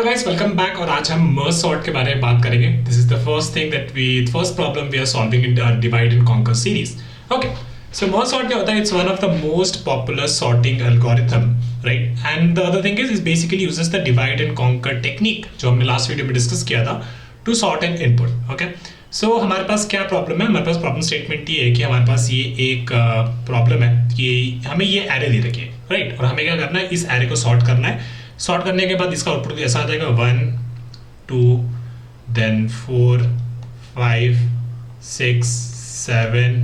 Hello guys, welcome back. और आज हम मर्ज सॉर्ट के बारे में बात करेंगे। This is the first problem we are solving in divide and conquer series. Okay, so merge sort क्या होता है? It's one of the most popular sorting algorithm, right? And the other thing is basically uses the divide and conquer technique जो हमने last video में discuss किया था to sort N input. Okay, so हमारे पास क्या प्रॉब्लम है? हमारे पास प्रॉब्लम स्टेटमेंट ये है कि हमारे पास ये एक प्रॉब्लम है कि हमें ये एरे दे रखी है, राइट? और हमें क्या करना है? इस एरे को सॉर्ट करना है। सॉर्ट करने के बाद इसका आउटपुट ऐसा आ जाएगा 1 2 देन 4 5 6 7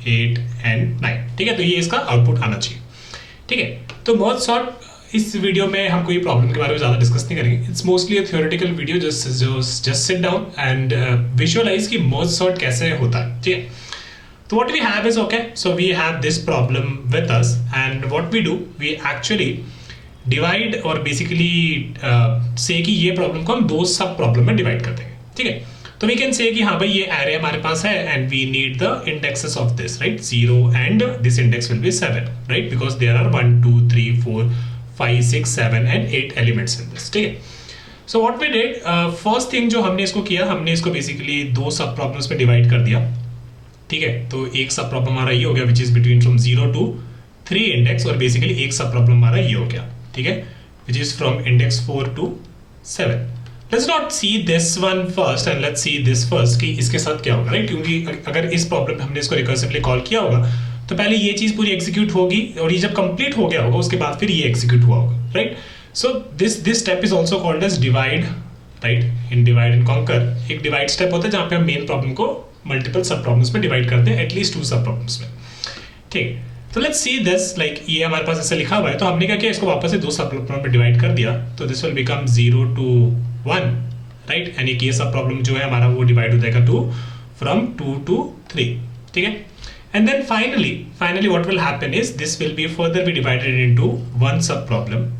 8 एंड 9। ठीक है, तो ये इसका आउटपुट आना चाहिए। ठीक है, तो मर्ज सॉर्ट इस वीडियो में हम कोई प्रॉब्लम के बारे में ज़्यादा डिस्कस नहीं करेंगे। It's mostly a theoretical video. Just sit down and visualise कि मर्ज सॉर्ट कैसे होता है। ठीक है, तो what we have is, okay, so we have this problem with us and what we do, we actually divide और basically से कि ये प्रॉब्लम को हम दो सब प्रॉब्लम में डिवाइड कर देंगे। ठीक है, तो वी कैन से कि हाँ भाई ये एरे हमारे पास है and we need the indexes of this, right? 0 and this index will be 7, right? Because there are 1 2 3 4 5 6 7 and 8 elements in this. ठीक है, so what we did, first thing जो हमने इसको किया, हमने इसको बेसिकली दो सब प्रॉब्लम्स में डिवाइड कर दिया। ठीक है, तो एक सब प्रॉब्लम हमारा ये हो गया which is between from 0 to 3 index, और बेसिकली एक सब प्रॉब्लम हमारा ये हो गया, ठीक है, which is from index 4 to 7. Let's not see this one first and let's see this first कि इसके साथ क्या होगा, राइट? क्योंकि अगर इस प्रॉब्लम में हमने इसको रिकर्सिवली कॉल किया होगा तो पहले ये चीज पूरी एग्जीक्यूट होगी और ये जब कंप्लीट हो गया होगा उसके बाद फिर ये एग्जीक्यूट हुआ होगा, right? So this step is also called as divide, right? In divide and conquer एक डिवाइड स्टेप होता है जहाँ पे हम मेन प्रॉब्लम को मल्टीपल सब प्रॉब्लम्स में डिवाइड करते हैं, एटलीस्ट 2 सब प्रॉब्लम्स में। ठीक, तो लेट्स सी दिस, लाइक ये हमारे पास ऐसे लिखा हुआ है, तो हमने क्या किया, इसको वापस से दो सब प्रॉब्लम में डिवाइड कर दिया, तो this will become 0 to 1, right? यानी कि ये सब प्रॉब्लम जो है हमारा वो डिवाइड हो जाएगा फ्रॉम 2 to 3। ठीक है, and then finally what will happen is this will be further be divided into one sub problem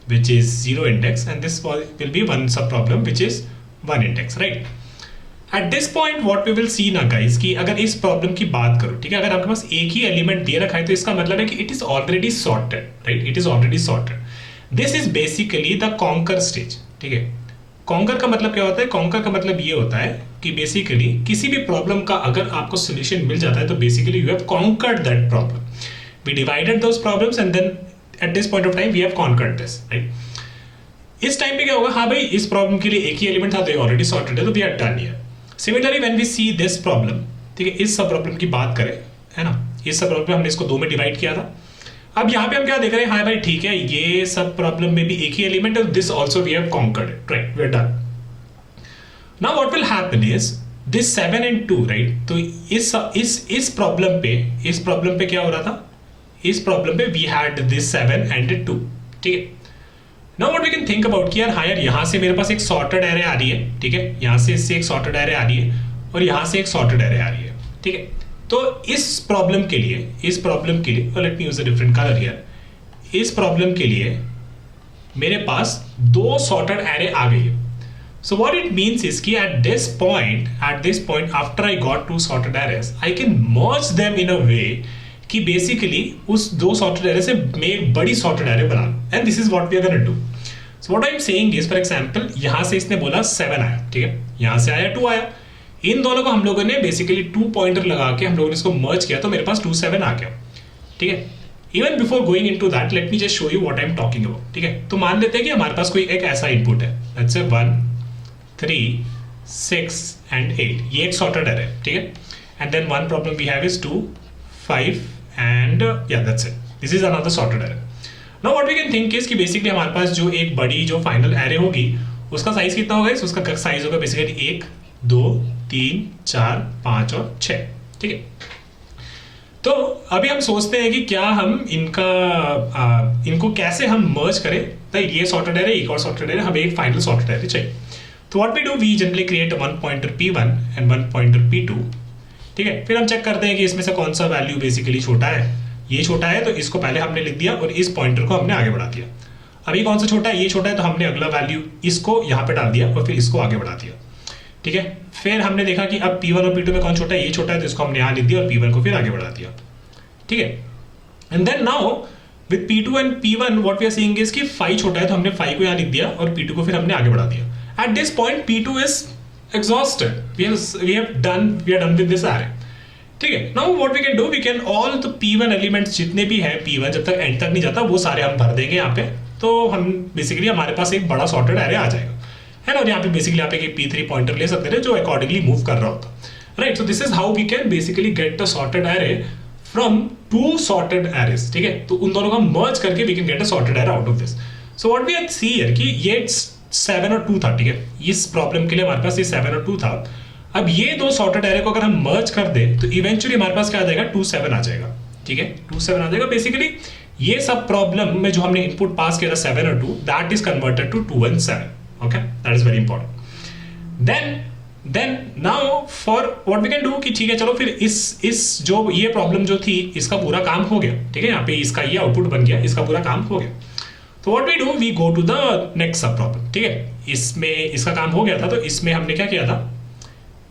which is 0 index and this will be one sub problem which is 1 index, right? At this point what we will see ना guys कि अगर इस problem की बात करो, ठीक है, अगर आपके पास एक ही एलिमेंट दे रखा है तो इसका मतलब है कि it is already sorted, right? It is already sorted. This is basically the conquer stage. ठीक है, कॉन्कर का मतलब क्या होता है? कॉन्कर का मतलब ये होता है कि बेसिकली किसी भी प्रॉब्लम का अगर आपको सोल्यूशन मिल जाता है तो basically you have conquered that problem. We divided those problems and then at this point of time we have conquered this, right? इस टाइम पे क्या होगा? हाँ भाई, इस प्रॉब्लम के लिए एक ही एलिमेंट था तो ये ऑलरेडी सॉर्टेड है, तो we are done here. Similarly when we see this problem, ठीक है, इस सब प्रॉब्लम की बात करें, है ना, इस सब प्रॉब्लम हमने इसको 2 में डिवाइड किया था। अब यहाँ पे हम क्या देख रहे हैं? हाँ भाई ठीक है, ये सब प्रॉब्लम में भी एक ही एलिमेंट है, this also we have conquered it, right? We are done. Now what will happen is this 7 and 2, right? तो इस प्रॉब्लम पे क्या हो रहा था? इस प्रॉब्लम पे वी हैड दिस 7 and 2, ठीक है। Now what we can think about कि यार हाँ यार, यहाँ से मेरे पास एक सॉर्टेड एरे आ रही है, ठीक है, यहाँ से इससे एक सॉर्टेड एरे आ रही है और यहाँ से एक सॉर्टेड एरे आ रही है, ठीक है। तो इस प्रॉब्लम के लिए let me use a different colour here, इस प्रॉब्लम के लिए मेरे पास 2 सॉर्टेड एरे आ गई है। So what it means is कि at this point after I got 2 sorted arrays, I can merge them in a way कि बेसिकली उस 2 sorted array से मैं एक बड़ी सॉर्टेड एरे बना लूं, and this is what we are gonna do. So what I am saying is, for example यहाँ से इसने बोला 7 आया, ठीक है, यहाँ से आया 2 आया, इन दोनों को हम लोगों ने बेसिकली 2 पॉइंटर लगा के हम लोगों ने इसको मर्ज किया तो मेरे पास 2 7 आ गया, ठीक है। Even before going into that let me just show you what I am talking about, ठीक है। तो मान लेते हैं कि हमारे पास कोई एक ऐसा इनपुट है, लेट्स से 1 3 6 and 8, ये एक सॉर्टेड एरे, ठीक है, and then one problem we have is 2 5 and yeah, that's it. This is another sorted array. Now what we can think is कि बेसिकली हमारे पास जो एक बड़ी जो फाइनल एरे होगी उसका साइज कितना होगा? उसका साइज होगा बेसिकली 1 2 3 4 5 और 6, ठीक है। तो अभी हम सोचते हैं कि क्या हम इनको कैसे हम मर्ज करें, तो ये सॉर्टेड एरे, एक और सॉर्टेड एरे, हमें एक फाइनल सॉर्टेड एरे चाहिए। तो what we do, we generally create 1 pointer P1 and 1 pointer P2, ठीक है। फिर हम चेक करते हैं कि इसमें से कौन सा वैल्यू बेसिकली छोटा है। ये छोटा है तो इसको पहले हमने लिख दिया और इस पॉइंटर को हमने आगे बढ़ा दिया। अभी कौन सा छोटा है? ये छोटा है, तो हमने अगला वैल्यू इसको यहाँ पे डाल दिया और फिर इसको आगे बढ़ा दिया, ठीक है। फिर हमने देखा कि अब P1 और P2 में कौन छोटा है? ये छोटा है, तो इसको हमने यहाँ लिख दिया और P1 को फिर आगे बढ़ा दिया, ठीक है। And then now with P2 and P1 what we are seeing is कि फाई छोटा है तो हमने फाई को यहाँ लिख दिया और P2 को फिर हमने आगे बढ़ा दिया. Eight this point P2 is exhausted. We are done with this array. ठीक है. Now what we can do, we can all the P1 elements जितने भी हैं P1 जब तक एंड तक नहीं जाता वो सारे हम भर देंगे यहाँ पे. तो हम बेसिकली हमारे पास एक बड़ा सॉर्टेड एरे आ जाएगा है ना. और यहाँ पे बेसिकली आप एक P3 पॉइंटर ले सकते हैं जो अकॉर्डिंगली मूव कर रहा होता. Right. So this is how we can basically get a sorted array from two sorted arrays. ठीक है. तो उन दोनों को मर्ज करके we can get a sorted array out of this. So what we see here कि ये 7 और 2 था. ठीक है. इस प्रॉब्लम के लिए हमारे पास ये 7 और 2 था. अब ये दो सॉर्टेड एरे को अगर हम मर्ज कर दे तो इवेंचुअली हमारे पास क्या आ जाएगा 2 7 आ जाएगा. ठीक है. 2 7 आ जाएगा. बेसिकली ये सब प्रॉब्लम में जो हमने इनपुट पास किया था 7 और 2 that is converted to 2 and 7. Okay. That is very important. Then now for what we can do कि ठीक है चलो फिर इस जो ये प्रॉब्लम जो थी इसका पूरा काम हो गया. ठीक है. यहाँ पे इसका ये आउटपुट बन गया. इसका पूरा काम हो गया. तो what we do we go to the next sub problem. ठीक है. इसमें इसका काम हो गया था तो इसमें हमने क्या किया था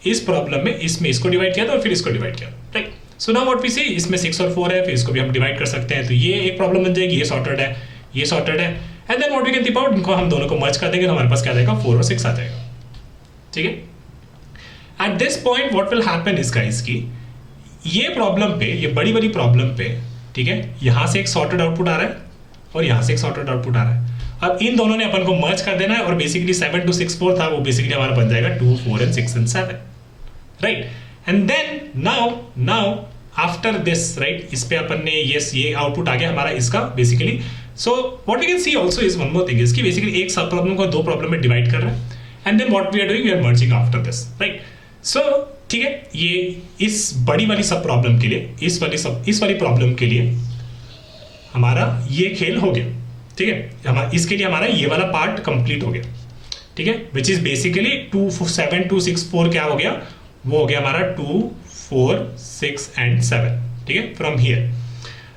इस प्रॉब्लम में इसमें इसको डिवाइड किया था और फिर इसको डिवाइड किया. Right. So now what we see इसमें 6 और 4 है फिर इसको भी हम डिवाइड कर सकते हैं. तो ये एक प्रॉब्लम बन जाएगी. ये सॉर्टेड है ये सॉर्टेड है. And then what we can think about इनको हम दोनों को मर्ज कर देंगे तो हमारे पास क्या आ जाएगा 4 और 6 आ जाएगा. ठीक है. Eight this point what will happen is guys की ये प्रॉब्लम पे ये बड़ी बड़ी प्रॉब्लम पे ठीक है यहाँ से एक सॉर्टेड आउटपुट आ रहा है और यहाँ से एक सॉर्टेड आउटपुट आ रहा है. अब इन दोनों ने अपन को मर्ज कर देना है और बेसिकली 7 2 6 4 था वो बेसिकली हमारा बन जाएगा 2 4 and 6 and 7. Right. And then now after this right इस पे अपन ने ये आउटपुट आ गया हमारा इसका basically. So what we can see also is one more thing is कि बेसिकली एक सब प्रॉब्लम को दो प्रॉब्लम में डिवाइड कर रहा है and then what we are doing we are merging after this. Right. So ठीक है ये इस बड़ी वाली सब प्रॉब्लम के लिए इस वाली प्रॉब्लम के लिए हमारा ये खेल हो गया. ठीक है. इसके लिए हमारा ये वाला पार्ट कंप्लीट हो गया. ठीक है. विच इज बेसिकली 2 7 2 6 4 क्या हो गया वो हो गया हमारा 2 4 6 and 7. ठीक है. From here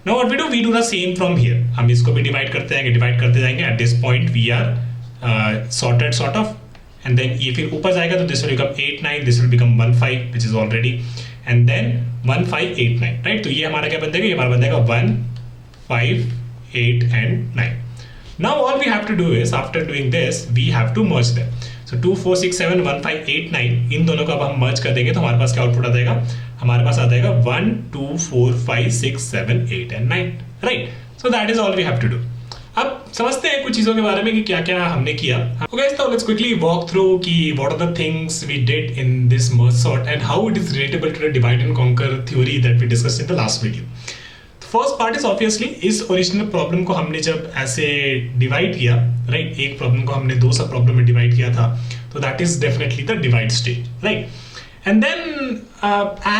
now what we do the same from here. हम इसको भी डिवाइड करते जाएंगे. At this point we are sorted sort of and then ये फिर ऊपर जाएगा तो this will become 8 9 this will become 1 5 which is already and then 1 5 8 9. Right. तो ये हमारा क्या बन जाएगा ये हमारा बन जाएगा 1 5 8 and 9. Now all we have to do is after doing this we have to merge them. So 2 4 6 7 1 5 8 9 इन दोनों को अब हम मर्ज कर देंगे तो हमारे पास क्या आउटपुट आ जाएगा हमारे पास आ जाएगा 1 2 4 5 6 7 8 and 9. Right. So that is all we have to do. अब समझते हैं कुछ चीजों के बारे में कि क्या क्या हमने किया. Okay, so let's quickly walk through कि what are the things we did in this merge sort and how it is relatable to the divide and conquer theory that we discussed in the last video. First part is obviously इस original problem को हमने जब ऐसे divide किया right एक problem को हमने दो सब प्रॉब्लम में डिवाइड किया था तो that is definitely the divide stage. Right. And then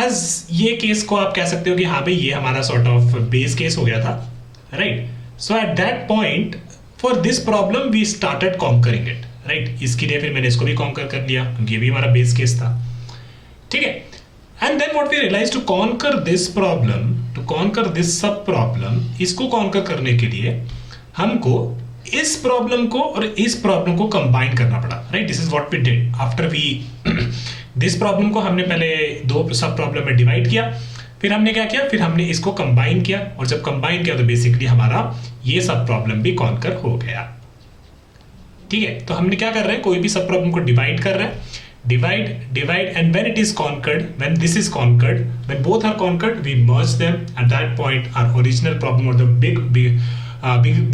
as ये केस को आप कह सकते हो कि हाँ भाई ये हमारा सॉर्ट ऑफ बेस केस हो गया था. Right. So at that point for this problem we started conquering it. Right. इसके लिए फिर मैंने इसको भी कॉन्कर कर लिया क्योंकि ये भी हमारा बेस केस था. ठीक है. And then what we realized to conquer this sub problem इसको conquer करने के लिए हमको इस प्रॉब्लम को और इस प्रॉब्लम को कंबाइन करना पड़ा. Right. This is what we did after we this problem को हमने पहले दो सब प्रॉब्लम में डिवाइड किया फिर हमने क्या किया फिर हमने इसको कंबाइन किया और जब कंबाइन किया तो बेसिकली हमारा ये सब प्रॉब्लम भी कॉन्कर हो गया. ठीक है. तो हमने क्या कर रहे हैं कोई भी सब प्रॉब्लम को डिवाइड कर रहे हैं divide and when it is conquered when this is conquered when both are conquered we merge them. At that point our original problem or the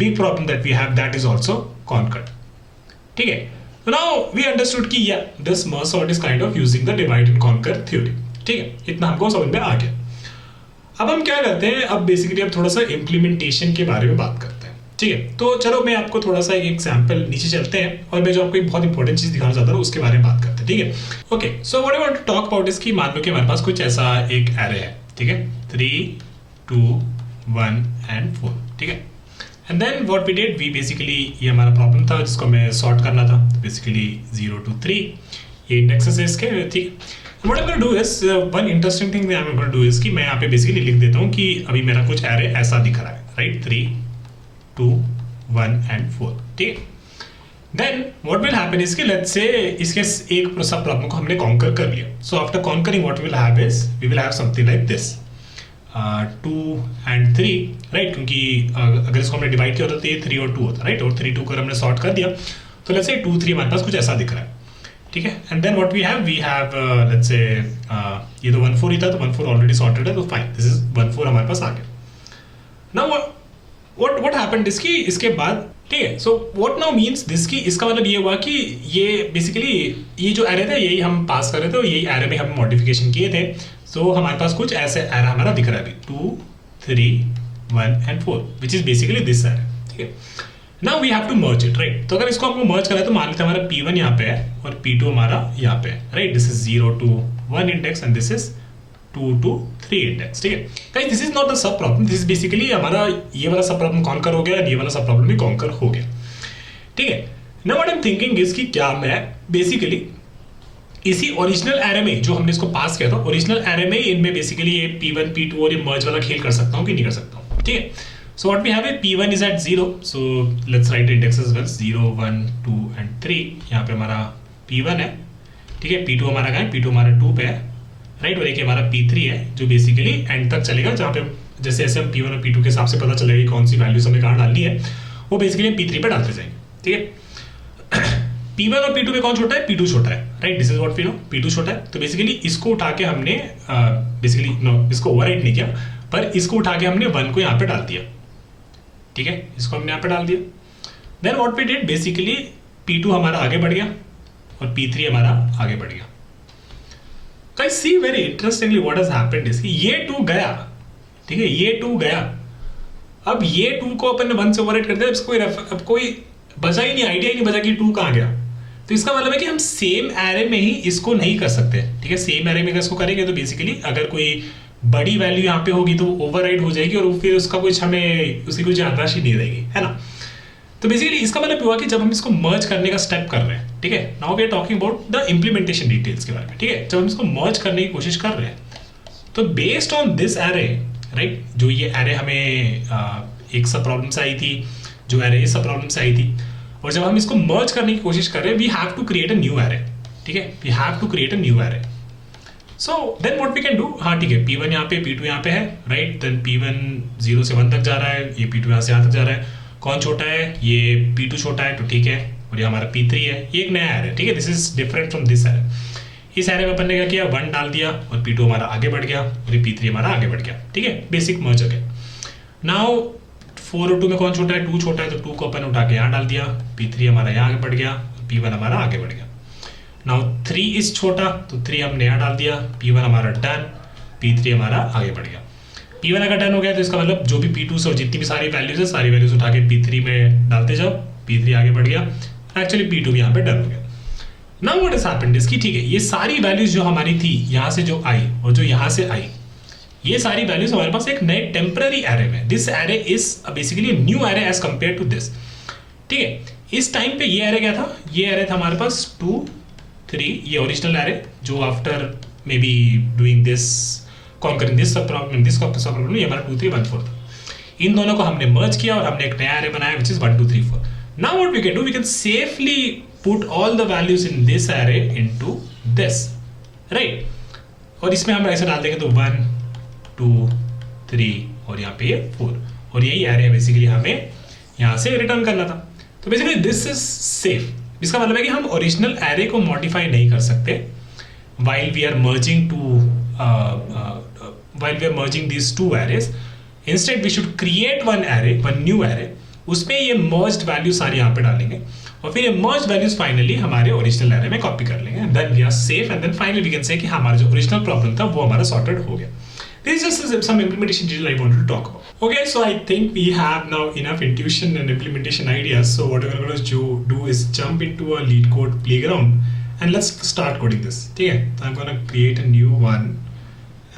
big problem that we have that is also conquered. ठीक है. So now we understood कि yeah this merge sort is kind of using the divide and conquer theory. ठीक है. इतना हमको समझ में आ गया. अब हम क्या करते हैं अब बेसिकली अब थोड़ा सा इम्प्लीमेंटेशन के बारे में बात करते हैं. ठीक है. तो चलो मैं आपको थोड़ा सा एक एग्जांपल नीचे चलते हैं और मैं जो आपको एक बहुत इंपॉर्टेंट चीज दिखाना चाहता हूँ उसके बारे में बात करते हैं. ठीक है. Okay. So what I want to talk about is कि मान लो कि हमारे पास कुछ ऐसा एक एरे है. ठीक है. 3 2 1 and 4. ठीक है. And then what we did we basically ये हमारा प्रॉब्लम था जिसको मैं सॉर्ट करना था. बेसिकली 0 2 3 ये इंडेक्सेस है इसके. ठीक है. What I'm going to do is one interesting thing that I'm going to do is कि मैं यहाँ पे बेसिकली लिख देता हूँ कि अभी मेरा कुछ एरे ऐसा दिख रहा है. राइट. 3 2 1 and 4. ठीक है. Then what will happen is कि लेट्स से इसके एक सब प्रॉब्लम को हमने कॉन्कर कर लिया. So after conquering what will have is we will have something like this. 2 and 3, right, क्योंकि अगर इसको हमने डिवाइड किया होता तो ये 3 और 2 होता, राइट, और 3 2 कर हमने सॉर्ट कर दिया, तो लेट्स से 2 3 हमारे पास कुछ ऐसा दिख रहा है, ठीक है। And then what we have let's say ये तो 1 4 ही था, तो 1 4 ऑलरेडी सॉर्टेड है, तो फाइन, दिस इज 1 4 हमारे पास आ गया। नाउ व्हाट हैपेंड इसकी, इसके बाद, ठीक है, so what now means this की, इसका मतलब ये हुआ कि ये बेसिकली ये जो एरे था यही हम पास कर रहे थे और यही एरे में हम मॉडिफिकेशन किए थे, सो हमारे पास कुछ ऐसे एरे हमारा दिख रहा है अभी 2 3 1 and 4 which is basically this array, ठीक है। Now we have to merge it, right, तो अगर इसको हमको मर्ज करा है तो मान लेते हैं हमारा P1 यहाँ पे है और P2 हमारा यहाँ पे है, right, this is 0 to 1 index and this is 2 to 3 index, ठीक है। Guys this is not the sub problem, this is basically हमारा ये वाला सब प्रॉब्लम कॉन्कर हो गया और ये वाला सब प्रॉब्लम भी कॉन्कर हो गया, ठीक है। Now what I am thinking is कि क्या मैं बेसिकली इसी ओरिजिनल एरे में जो हमने इसको पास किया था, ओरिजिनल एरे में इनमें बेसिकली ये P1 P2 और ये मर्ज वाला खेल कर सकता हूँ कि नहीं कर सकता हूँ, ठीक है। सो व्हाट वी हैव है P1 is at 0, so let's write index as well, 0 1 2 and 3, यहाँ पे हमारा P1 है, ठीक है, P2 हमारा कहाँ है, P2 हमारा 2 पे है, राइट, और एक हमारा P3 है जो बेसिकली एंड तक चलेगा, जहाँ पे जैसे ऐसे हम P1 और P2 के हिसाब से पता चलेगा कौन सी वैल्यूज हमें कहाँ डालनी है, वो बेसिकली हम P3 पे डालते जाएंगे, ठीक है। P1 और P2 में कौन छोटा है, P2 छोटा है, right, this is what we know, P2 छोटा है, तो बेसिकली इसको उठा के हमने बेसिकली नो इसको ओवरराइट नहीं किया, पर इसको उठा के हमने 1 को यहाँ पे डाल दिया, ठीक है, इसको हमने यहाँ पे डाल दिया। Then what we did, basically P2 हमारा आगे बढ़ गया और P3 हमारा आगे बढ़ गया। Guys see very interestingly what has happened is ये 2 गया, ठीक है, ये 2 गया, अब ये 2 को अपन ने 1 से ओवरराइट कर दिया, अब कोई बचा ही नहीं, आइडिया ही नहीं बचा कि 2 कहाँ गया, तो इसका मतलब है कि हम सेम एरे में ही इसको नहीं कर सकते, ठीक है। सेम एरे में अगर इसको करेंगे तो बेसिकली अगर कोई बड़ी वैल्यू यहाँ पे होगी तो ओवरराइड हो जाएगी और फिर उसका कुछ हमें उसकी कुछ याददाश्त नहीं रहेगी, है ना। तो बेसिकली इसका मतलब हुआ कि जब हम इसको मर्ज करने का स्टेप कर रहे हैं, ठीक है, now we are talking about the implementation details के बारे में, ठीक है, जब हम इसको मर्ज करने की कोशिश कर रहे हैं तो based on this array, right, जो ये एरे हमें एक सब प्रॉब्लम से आई थी, जो एरे इस सब प्रॉब्लम से आई थी, और जब हम इसको मर्ज करने की कोशिश कर रहे हैं we have to create a new array, ठीक है, we have to create a new array. So then what we can do, हाँ ठीक है, P1 यहाँ पे P2 यहाँ पे है, राइट, देन P1 0 से 1 तक जा रहा है, ये P2 यहाँ से यहाँ तक जा रहा है, कौन छोटा है, ये P2 छोटा है, तो ठीक है, और ये हमारा P3 है, ये एक नया एरे, ठीक है, this is different from this array. इस एरे में अपन ने क्या किया, 1 डाल दिया और P2 हमारा आगे बढ़ गया और ये P3 हमारा आगे बढ़ गया, ठीक है, बेसिक मर्ज हो गया। नाउ 4 और 2 में कौन छोटा है, 2 छोटा है, तो 2 को अपन उठा के यहाँ डाल दिया, P3 हमारा यहाँ आगे बढ़ गया, P1 हमारा आगे बढ़ गया। नाउ 3 इज छोटा, तो 3 हमने यहाँ डाल दिया, P1 हमारा डन, P3 हमारा आगे बढ़ गया। P1 अगर डन हो गया तो इसका मतलब जो भी P2 से और जितनी भी सारी वैल्यूज है सारी वैल्यूज उठा के P3 में डालते जाओ, P3 आगे बढ़ गया, एक्चुअली P2 भी यहाँ पे डन हो गया। नाउ व्हाट हैज हैपेंड इसकी, ठीक है, ये सारी वैल्यूज जो हमारी थी यहाँ से जो आई और जो यहाँ से आई, ये सारी वैल्यूज हमारे पास एक नए टेम्पररी एरे में, this array is basically new array as compare to this, ठीक है। इस टाइम पे ये एरे क्या था, ये एरे था हमारे पास 2 3, ये ओरिजिनल एरे जो after may be doing this conquering this सब प्रॉब्लम, दिस सब प्रॉब्लम, ये हमारा 2 3 1 4 था। इन दोनों को हमने मर्ज किया और हमने एक नया एरे बनाया which is 1 2 3 4। Now what we can do, we can safely put all the values in this array into this, right, और इसमें हम ऐसे डाल देंगे तो 1 2 3 और यहाँ पे ये 4, और यही एरे बेसिकली हमें यहाँ से रिटर्न करना था। तो बेसिकली दिस इज सेफ, इसका मतलब है कि हम ओरिजिनल एरे को मॉडिफाई नहीं कर सकते while we are merging these two arrays. Instead we should create one array, one new array, उसमें ये merged values सारी यहाँ पे डालेंगे और फिर ये merged values finally हमारे original array में copy कर लेंगे, and then we are safe, and then finally we can say कि हमारा जो original problem था वो हमारा sorted हो गया. This is just some implementation detail I wanted to talk about. Okay, so I think we have now enough intuition and implementation ideas. So what we're going to do is jump into a lead code playground and let's start coding this. Okay, so I'm going to create a new one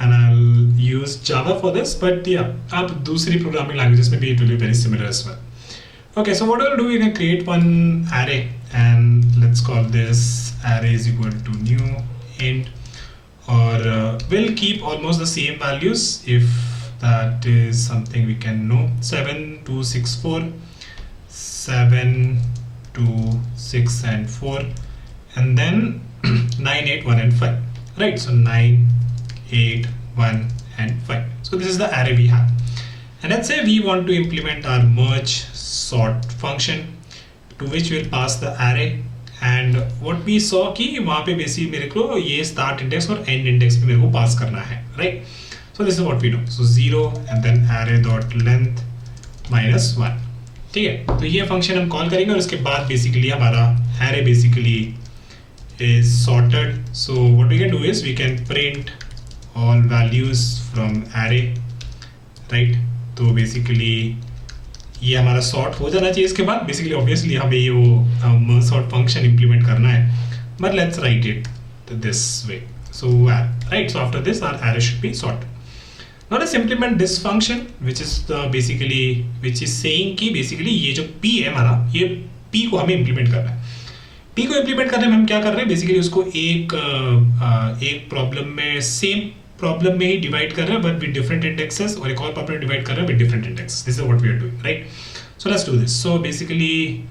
and I'll use Java for this. But yeah, आप दूसरी programming languages में भी it will be very similar as well. Okay, so what we're going to do, we're going to create one array and let's call this array is equal to new int. Or we'll keep almost the same values if that is something we can know. 7 2 6 4 7 2 6 and 4 and then 9 8 1 and 5, right? So 9 8 1 and 5. So So this is the array we have. And let's say we want to implement our merge sort function to which we'll pass the array. And what we saw कि वहाँ पे basically मेरे को ये start index और end index पे मेरे को pass करना है, right? So this is what we do. So 0 and then array dot length minus 1. ठीक है, तो ये function हम call करेंगे और उसके बाद basically हमारा array basically is sorted. So what we can do is we can print all values from array, right? तो बेसिकली ये हमारा सॉर्ट हो जाना चाहिए. इसके बाद बेसिकली ऑब्वियसली हमें ये वो मर्ज सॉर्ट फंक्शन इंप्लीमेंट करना है, but let's write it this way. So right, so after this our array should be sorted. Now let's implement this function which is which is saying कि basically ये जो p है हमारा, ये p को हमें इंप्लीमेंट करना है. p को इंप्लीमेंट करने में हम क्या कर रहे हैं, बेसिकली उसको एक प्रॉब्लम में सेम प्रॉब्लम में ही डिवाइड कर रहे हैं बट विद डिफरेंट इंडेक्सेस, और एक और प्रॉब्लम डिवाइड कर रहे हैं with different index. This is what we are doing, right? So let's do this. So basically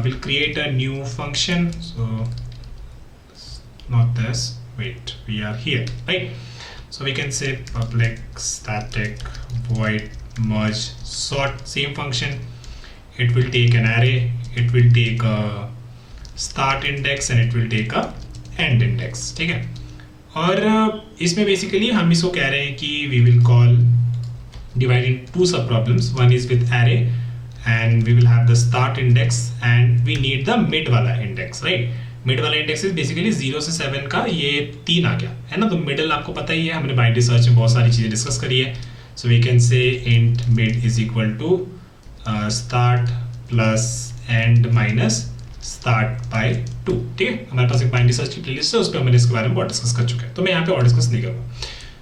we'll create a new function. So not this, wait, we are here, right? So we can say public static void merge sort, same function. It will take an array, it will take a start index and it will take a end index. ठीक है, और इसमें basically हम इसको कह रहे हैं कि we will call divide in two sub problems. One is with array and we will have the start index and we need the mid वाला इंडेक्स, राइट? मिड वाला इंडेक्स इज बेसिकली 0 से 7 का ये 3 आ गया है ना. तो मिडल आपको पता ही है, हमने बाइनरी सर्च में बहुत सारी चीज़ें डिस्कस करी है. So we can say int mid is equal to start plus end minus start by 2. ठीक है, हमारे पास एक बाइनरी सर्च की प्लेलिस्ट है, उस पर हमने इसके बारे में बहुत डिस्कस कर चुके हैं, तो मैं यहाँ पे और डिस्कस नहीं करूँगा.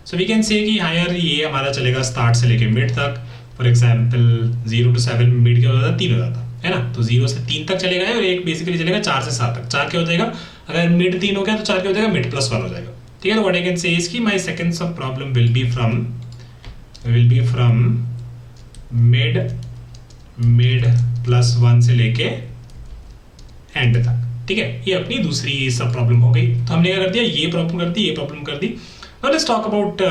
सो वी कैन से कि हायर ये हमारा चलेगा स्टार्ट से लेके मिड तक. फॉर एग्जांपल 0 to 7 मिड क्या हो जाता है, 3 हो जाता है ना. तो 0 से 3 तक चलेगा और एक बेसिकली चलेगा 4 से 7 तक. 4 क्या हो जाएगा, अगर मिड 3 हो गया तो 4 क्या हो जाएगा, मिड प्लस 1 हो जाएगा. ठीक है, तो what I can say is कि माय सेकंड सब problem will be from mid plus 1 से लेके एंड तक. ठीक है, ये अपनी दूसरी सब प्रॉब्लम हो गई. तो हमने क्या कर दिया, ये प्रॉब्लम कर दी, ये प्रॉब्लम कर दी. नाउ लेट्स टॉक अबाउट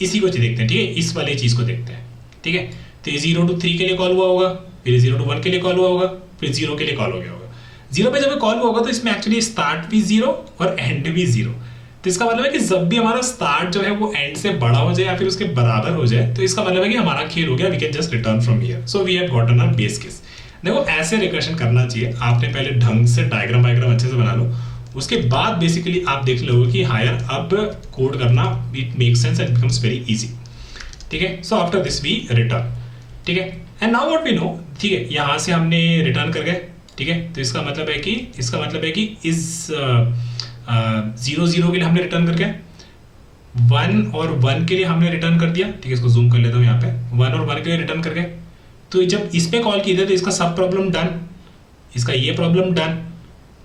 इसी को देखते हैं. ठीक है, इस वाले चीज को देखते हैं. ठीक है, तो ये 0 to 3 के लिए कॉल हुआ होगा, फिर 0 to 1 के लिए कॉल हुआ होगा, फिर 0 के लिए कॉल हो गया होगा. 0 पे जब कॉल हुआ होगा तो इसमें एक्चुअली स्टार्ट भी 0 और एंड भी 0. तो इसका मतलब है कि जब भी हमारा स्टार्ट जो है वो एंड से बड़ा हो जाए या फिर उसके बराबर हो जाए, तो इसका मतलब है कि हमारा खेल हो गया, we can just return from here. So we have gotten our base case. देखो, ऐसे रिकर्शन करना चाहिए. आपने पहले ढंग से डायग्राम अच्छे से बना लो, उसके बाद बेसिकली आप देख लोगे कि हायर अब कोड करना it make sense and becomes very easy. ठीक है, so after this we return. ठीक है, and now what we know. ठीक है, यहाँ से हमने रिटर्न कर गए. ठीक है, तो इसका मतलब है कि इस 0 के लिए हमने रिटर्न कर गए, 1 और 1 के लिए हमने रिटर्न कर दिया. ठीक है, इसको जूम कर लेता हूँ यहाँ पे. 1 और 1 के लिए रिटर्न कर गए. तो जब इस पे कॉल किए थे तो इसका सब प्रॉब्लम डन, इसका ये प्रॉब्लम डन.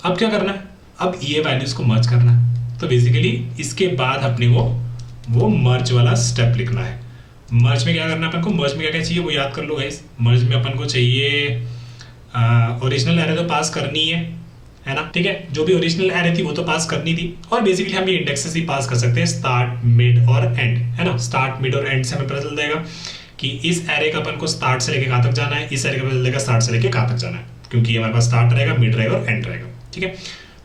अब क्या करना है, अब ये वैल्यूज को मर्ज करना है. तो बेसिकली इसके बाद अपने को वो मर्ज वाला स्टेप लिखना है. मर्ज में क्या करना है अपन को, मर्ज में क्या क्या चाहिए वो याद कर लो गाइस. मर्ज में अपन को चाहिए ओरिजिनल एरे तो पास करनी है ना. ठीक है, जो भी ओरिजिनल एरे थी वो तो पास करनी थी, और बेसिकली हम ये इंडेक्सेस ही पास कर सकते हैं, स्टार्ट मिड और एंड, है ना. स्टार्ट मिड और एंड से हमें पता चल जाएगा कि इस एरे का अपन को स्टार्ट से लेके कहाँ तक जाना है, इस एरे का पता चलेगा स्टार्ट से लेके कहाँ तक जाना है, क्योंकि हमारे पास स्टार्ट रहेगा, मिड रहेगा और एंड रहेगा. ठीक है,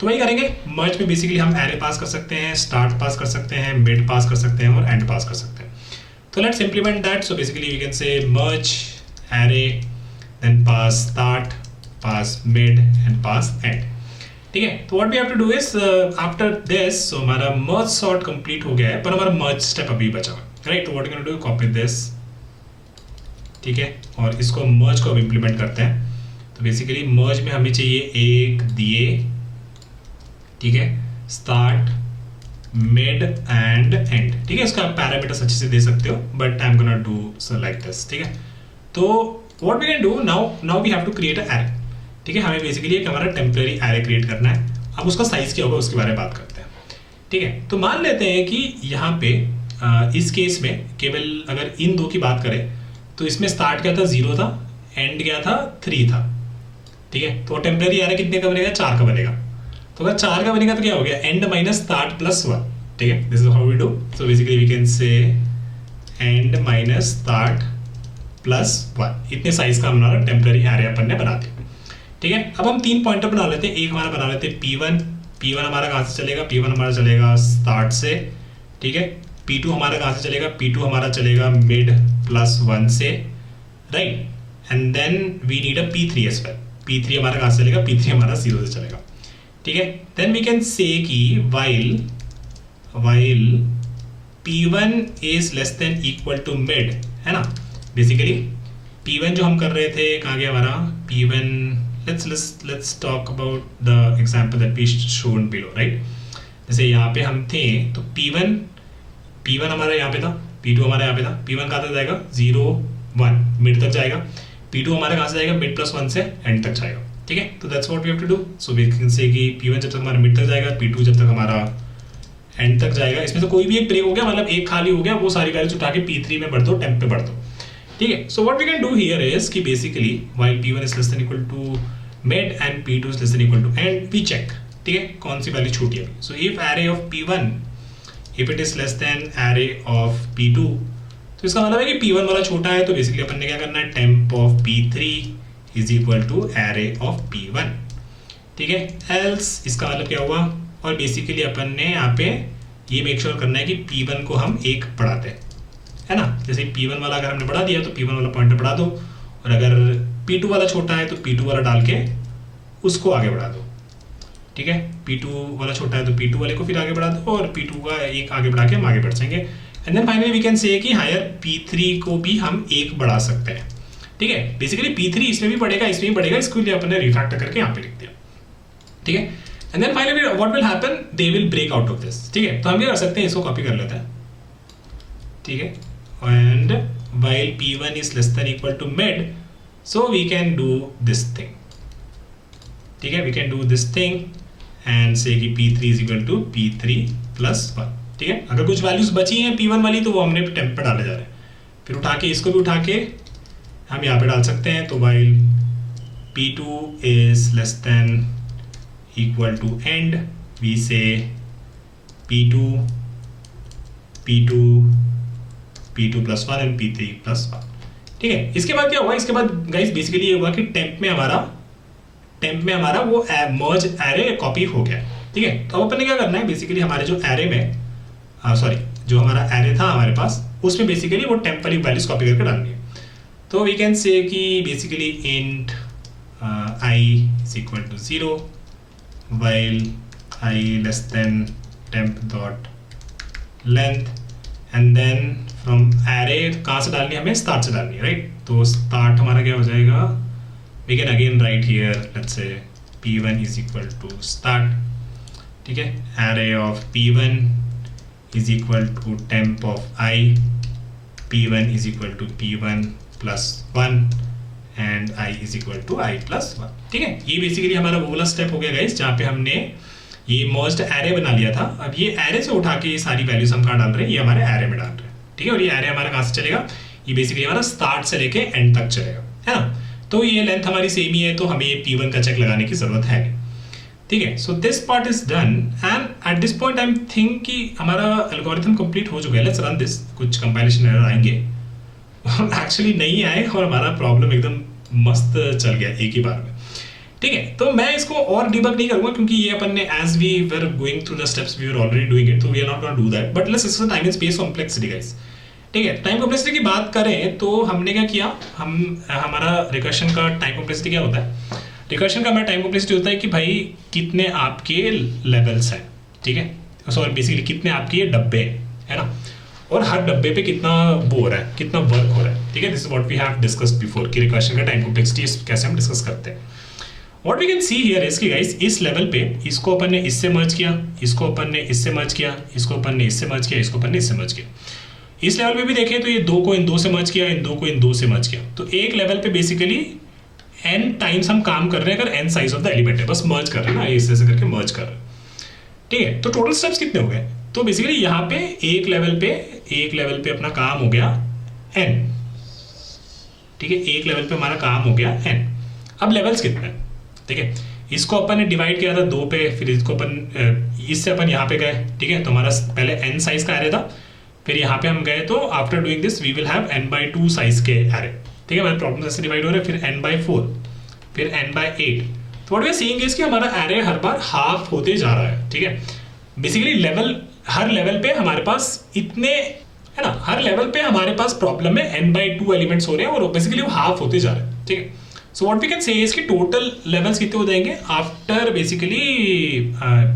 तो वही करेंगे. मर्ज में बेसिकली हम एरे पास कर सकते हैं, स्टार्ट पास कर सकते हैं, मिड पास कर सकते हैं और एंड पास कर सकते हैं. तो let's implement that. So basically we can say merge array then pass start, pass mid and pass end. ठीक है, तो what we have to do is after this, so हमारा मर्ज सॉर्ट कंप्लीट हो गया है, पर हमारा मर्ज स्टेप अभी बचा हुआ है, राइट. तो what we can do, copy this. ठीक है, और इसको मर्ज को अब इंप्लीमेंट करते हैं. तो बेसिकली मर्ज में हमें चाहिए एक दिए. ठीक है, स्टार्ट मिड एंड एंड. ठीक है, इसका पैरामीटर्स अच्छे से दे सकते हो, but I am gonna do so like this. ठीक है, तो what we can do now we have to create a array. ठीक है, हमें बेसिकली एक हमारा टेम्परेरी एरे क्रिएट करना है. अब उसका साइज क्या होगा उसके बारे में बात करते हैं. ठीक है, तो मान लेते हैं कि यहाँ पे इस केस में केवल अगर इन दो की बात करें तो इसमें स्टार्ट क्या था, 0 था, एंड क्या था, 3 था. ठीक है, तो टेम्परेरी एरे कितने का बनेगा, 4 का बनेगा. तो अगर 4 का बनेगा तो क्या हो गया, एंड माइनस स्टार्ट प्लस 1. ठीक है, this is how we do. So basically we can say end minus start plus 1, इतने साइज का हमारा टेम्पररी एरे अपन ने बना दिया। ठीक है, अब हम 3 पॉइंटर बना लेते हैं। एक हमारा बना लेते हैं P1 हमारा कहाँ से चलेगा, P1 हमारा चलेगा स्टार्ट से। ठीक है, P2 हमारा कहाँ से चलेगा, P2 हमारा चलेगा मिड प्लस 1 से, right. And then we need a P3 as well. P3 हमारा कहाँ से चलेगा, P3 हमारा 0 से चलेगा। ठीक है, देन वी कैन से कि while P1 is less than equal to mid, है ना। बेसिकली P1 जो हम कर रहे थे, कहाँ गया हमारा P1, let's talk about the example that we shown below, right। जैसे यहाँ पे हम थे तो P1 हमारा यहाँ पे था, P2 हमारा यहाँ पे था। P1 कहाँ तक जाएगा, 0 1 मिड तक जाएगा। P2 हमारा कहाँ से जाएगा, मिड प्लस 1 से एंड तक जाएगा। ठीक है, तो that's what we have to do. So we can say कि P1 जब तक हमारा मिड तक जाएगा, P2 जब तक हमारा एंड तक जाएगा। इसमें से कोई भी एक ब्रेक हो गया, मतलब एक खाली हो गया, वो सारी वैल्यूज उठा के P3 में बढ़ दो, टेम्प पे बढ़ दो। ठीक है, so what we can do here is कि basically while P1 is less than equal to mid and P2 is less than equal to end, we check. ठीक है, कौन सी वैल्यू छोटी है। So if array of P1 if it is less than array of P2, तो इसका मतलब है कि P1 वाला छोटा है, तो बेसिकली अपन ने क्या करना है, temp of P3 is equal to array of P1। ठीक है, एल्स इसका मतलब क्या हुआ, और बेसिकली अपन ने यहाँ पे ये मेक श्योर करना है कि P1 को हम 1 बढ़ाते हैं, है ना। जैसे P1 वाला अगर हमने बढ़ा दिया तो P1 वाला पॉइंटर बढ़ा दो, और अगर P2 वाला छोटा है तो P2 वाला डाल के उसको आगे बढ़ा दो। ठीक है, P2 वाला छोटा है तो P2 वाले को फिर आगे बढ़ा दो, और P2 का 1 आगे बढ़ा के हम आगे बढ़ जाएंगे। And then finally we can say कि हायर P3 को भी हम 1 बढ़ा सकते हैं। ठीक है, बेसिकली P3 इसमें भी बढ़ेगा, इसमें भी बढ़ेगा, इसको लिए अपन ने रिफैक्टर करके यहाँ पे लिख दिया। ठीक है, and then finally what will happen, they will break out of this. ठीक है, तो हम क्या कर सकते हैं, इसको कॉपी कर लेते हैं। ठीक है, and while P1 is less than equal to mid, so we can do this thing। ठीक है, we can do this thing and say कि P3 is equal to P3 plus 1। ठीक है, अगर कुछ वैल्यूज बची हैं P1 वाली तो वो हमने टेम्प पे डाले जा रहे हैं, फिर उठा के इसको भी उठा के हम यहाँ पे डाल सकते हैं। तो while P2 is less than equal to end, we say P2 plus 1 and P3 plus 1। ठीक है, इसके बाद क्या हुआ, इसके बाद गाइस बेसिकली ये हुआ कि टेम्प में हमारा वो मर्ज एरे कॉपी हो गया। ठीक है, तो अब अपन ने क्या करना है, बेसिकली हमारे जो एरे में जो हमारा एरे था हमारे पास, उसमें बेसिकली वो टेम्प वाली वैल्यूज कॉपी करके डालनी है। तो वी कैन से कि basically int I is equal to 0 while I less than temp dot length, and then from array कहाँ से डालनी है, हमें स्टार्ट से डालनी है, राइट। तो स्टार्ट हमारा क्या हो जाएगा, we can again write here let's say P1 is equal to start. ठीक है, array of P1 is equal to temp of I, P1 is equal to P1 plus 1 and I is equal to I plus 1। ठीक है, ये basically हमारा वो वाला step हो गया गाइस, जहाँ पे हमने ये मर्ज्ड एरे बना लिया था। अब ये एरे से उठा के ये सारी वैल्यूज हम कहाँ डाल रहे हैं, ये हमारे एरे में डाल रहे हैं। ठीक है, और ये एरे हमारा कहाँ से चलेगा, ये बेसिकली हमारा स्टार्ट से लेके एंड तक चलेगा, है ना। तो ये लेंथ हमारी सेम ही है, तो हमें ये P1 का चेक लगाने की जरूरत है नहीं। ठीक है, so this part is done and eight this point I am think कि हमारा एल्गोरिथम कंप्लीट हो चुका है। लेट्स रन दिस, कुछ कंपाइलेशन एरर आएंगे एक्चुअली नहीं आए, और हमारा प्रॉब्लम एकदम मस्त चल गया एक ही बार में। ठीक है, तो मैं इसको और डिबग नहीं करूंगा, क्योंकि ये अपन ने as we were going through the steps we were already doing it, तो we are not gonna do that, but let's discuss time and space complexity guys. ठीक है, टाइम कॉम्प्लेक्सिटी की बात करें तो हमने क्या किया, हमारा रिकर्शन का टाइम कॉम्प्लेक्सिटी क्या होता है, रिकर्शन का हमारा टाइम कॉम्प्लेक्सिटी होता है कि भाई कितने आपके लेवल्स हैं। ठीक है, सॉरी बेसिकली कितने आपके ये डब्बे है ना, और हर डब्बे पे कितना वो हो रहा है, कितना वर्क हो रहा है। ठीक है, this is what we have discussed before कि रिकर्शन का टाइम कॉम्प्लेक्सिटी कैसे हम डिस्कस करते हैं। What we can see here is कि गाइस इस लेवल पे इसको अपन ने इससे मर्ज किया, इसको अपन ने इससे मर्ज किया, इसको अपन ने इससे मर्ज किया, इसको अपन ने इससे मर्ज किया। इस लेवल पे भी देखें तो ये 2 को इन 2 से मर्ज किया, इन 2 को इन 2 से मर्ज किया। तो एक लेवल पे बेसिकली n टाइम्स हम काम कर रहे हैं, अगर n size of the element है, बस मर्ज कर रहे हैं ना, इस तरह से करके मर्ज कर रहे हैं। ठीक है, तो टोटल स्टेप्स कितने हो गए, तो बेसिकली यहाँ पे एक लेवल पे अपना काम हो गया n। ठीक है, एक लेवल पे हमारा काम हो गया n। अब लेवल्स कितने हैं, ठीक है, इसको अपन ने डिवाइड किया था 2 पे, फिर इसको अपन इससे अपन यहाँ पे गए। ठीक है, तो हमारा पहले n साइज का एरे था, फिर यहाँ पे हम गए तो after doing this we will have n/2 size के एरे, ठीक है, हमारे प्रॉब्लम ऐसे डिवाइड हो रहे हैं, फिर n/4, फिर n/8। तो what we are seeing is कि हमारा एरे हर बार हाफ होते जा रहा है, ठीक है। बेसिकली लेवल, हर लेवल पे हमारे पास इतने, है ना, हर लेवल पे हमारे पास प्रॉब्लम में n/2 एलिमेंट्स हो रहे हैं और बेसिकली वो हाफ होते जा रहे हैं, ठीक है। So what we can say is कि टोटल लेवल्स कितने हो जाएंगे आफ्टर बेसिकली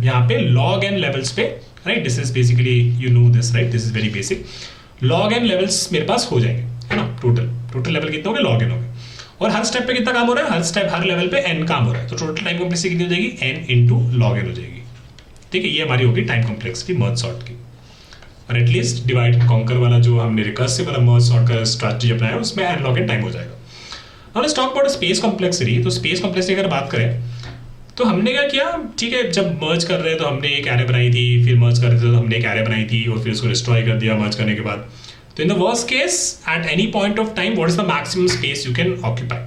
यहाँ पे log n लेवल्स पे, right, this is basically you know this, right, this is very basic. log n levels मेरे पास हो जाएंगे, है ना, टोटल लेवल कितने हो गए, log n हो गए। और हर स्टेप पे कितना काम हो रहा है, हर स्टेप, हर लेवल पे n काम हो रहा है, तो टोटल टाइम कॉम्प्लेक्सिटी कितनी हो जाएगी, n इंटू log n हो जाएगी, ठीक है। ये हमारी होगी टाइम कॉम्प्लेक्सिटी मर्ज सॉर्ट की। और एटलीस्ट डिवाइड एंड कॉन्कर वाला जो हमने रिकर्सिव वाला मर्ज सॉर्ट का स्ट्रैटेजी अपनाया उसमें n log n टाइम हो जाएगा। Now let's talk about space complexity. तो स्पेस कॉम्प्लेक्सिटी अगर बात करें तो हमने क्या किया, ठीक है, जब मर्ज कर रहे हैं तो हमने एक एरे बनाई थी, फिर मर्ज कर रहे थे तो हमने एक एरे बनाई थी और फिर उसको डिस्ट्रॉय कर दिया मर्ज करने के बाद। तो in the worst case at any point of time what is the maximum space you can occupy,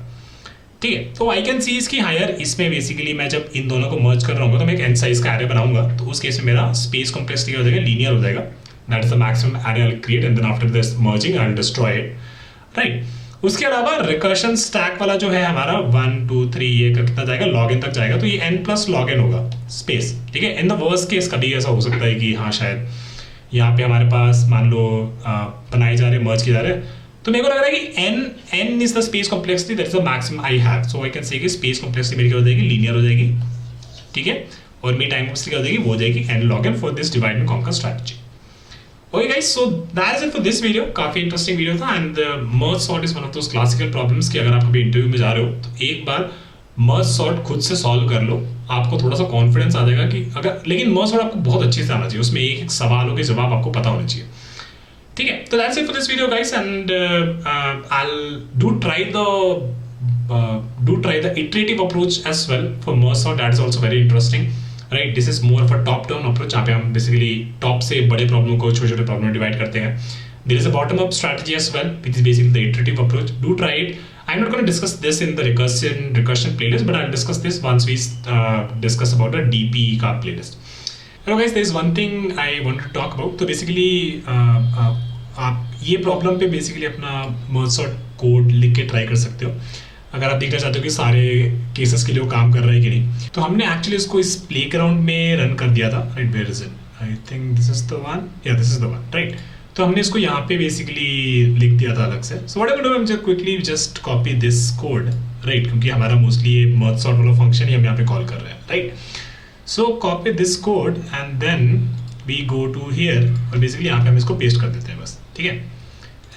ठीक है। तो आई कैन सी इसकी हायर, इसमें बेसिकली मैं जब इन दोनों को मर्ज कर रहा हूँ तो मैं एक n साइज का एरे बनाऊंगा, तो उस केस में मेरा स्पेस कॉम्प्लेक्सिटी हो जाएगा, लीनियर हो जाएगा, that is the maximum array I will create and then after this merging I will destroy it, right. उसके अलावा रिकर्शन स्टैक वाला जो है हमारा 1 2 3 ये कितना जाएगा, log n तक जाएगा, तो ये n प्लस log n होगा स्पेस, ठीक है। इन द वर्स्ट केस कभी ऐसा हो सकता है कि हाँ शायद यहाँ पे हमारे पास मान लो बनाए जा रहे, मर्ज किए जा रहे, तो मेरे को लग रहा है कि n is the space complexity, that is the maximum I have, so I can say कि स्पेस कॉम्प्लेक्सिटी मेरी क्या हो जाएगी, लीनियर हो जाएगी, ठीक है। और मेरी टाइम कॉम्प्लेक्सिटी क्या हो जाएगी, वो हो जाएगी n log n for this divide and conquer strategy. Okay guys, so that is it for this video. काफी इंटरेस्टिंग वीडियो था and merge sort is one of those classical problems कि अगर आप कभी इंटरव्यू में जा रहे हो तो एक बार मर्ज सॉर्ट खुद से सॉल्व कर लो, आपको थोड़ा सा कॉन्फिडेंस आ जाएगा कि अगर, लेकिन मर्ज सॉर्ट आपको बहुत अच्छे से आना चाहिए, उसमें एक एक सवालों के जवाब आपको पता होने चाहिए, ठीक है। तो that's it for this video guys and I do try the iterative approach as well for merge sort, that is also very interesting, right. This is more of a top down approach, जहाँ पे हम basically top से बड़े problem को छोटे छोटे problem में divide करते हैं। There is a bottom up strategy as well which is basically the iterative approach, do try it. I am not going to discuss this in the recursion playlist, but I will discuss this once we discuss about the DP का playlist. Hello guys, there is one thing I want to talk about. तो basically आप ये problem पे basically अपना merge sort code लिख के try कर सकते हो अगर आप देखना चाहते हो कि सारे केसेस के लिए वो काम कर रहा है कि नहीं। तो हमने एक्चुअली इसको इस प्लेग्राउंड में रन कर दिया था, right, where is it, I think this is the one, या this is the one, right. तो हमने इसको यहाँ पे बेसिकली लिख दिया था अलग से। सो what I will do, I will quickly just copy this code, right, क्योंकि हमारा मोस्टली ये मर्ज सॉर्ट वाला फंक्शन ही हम यहाँ पे कॉल कर रहे हैं, right. So copy this code and then we go to here और बेसिकली यहाँ पे हम इसको पेस्ट कर देते हैं बस, ठीक है।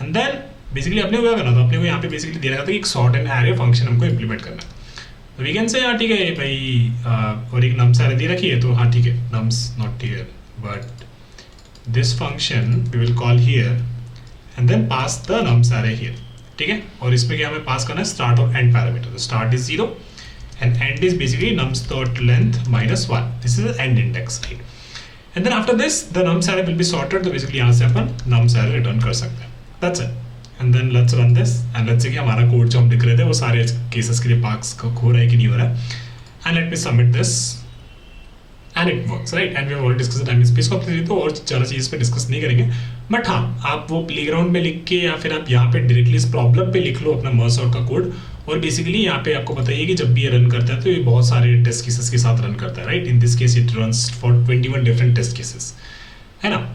एंड देन बेसिकली अपने को क्या करना था, अपने को यहाँ पे बेसिकली दे रखा था कि एक सॉर्ट एंड एरे फंक्शन हमको इम्प्लीमेंट करना है। तो वी कैन से हाँ ठीक है भाई, और एक नम्स एरे दे रखी है, तो हाँ ठीक है, nums not here but this function we will call here and then pass the nums array here, ठीक है। और इसमें क्या हमें पास करना है, स्टार्ट और एंड पैरामीटर। तो start is 0 and end is basically nums dot length -1, this is end index, right. And then after this the nums array will be sorted, तो बेसिकली यहाँ से अपन nums array रिटर्न कर सकते हैं, that's it. And then let's run this and let's see कि हमारा code जो हम लिख रहे थे वो सारे केसेस के लिए पार्क्स को हो रहा है कि नहीं हो रहा है। And let me submit this and it works, right. And we have already discussed time space complexity, तो और ज़्यादा चीज़ पे डिस्कस नहीं करेंगे, बट हाँ आप वो प्लेग्राउंड में लिख के या फिर आप यहाँ पे डायरेक्टली इस प्रॉब्लम पे लिख लो अपना मर्ज सॉर्ट का कोड। और बेसिकली यहाँ पे आपको बताइए कि जब भी ये रन करता है तो ये बहुत सारे टेस्ट केसेस के साथ रन करता है, right. In this case it runs for 21 different test cases, है ना,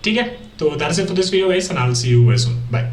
ठीक है। तो that's it for this video guys and I will see you very soon, bye.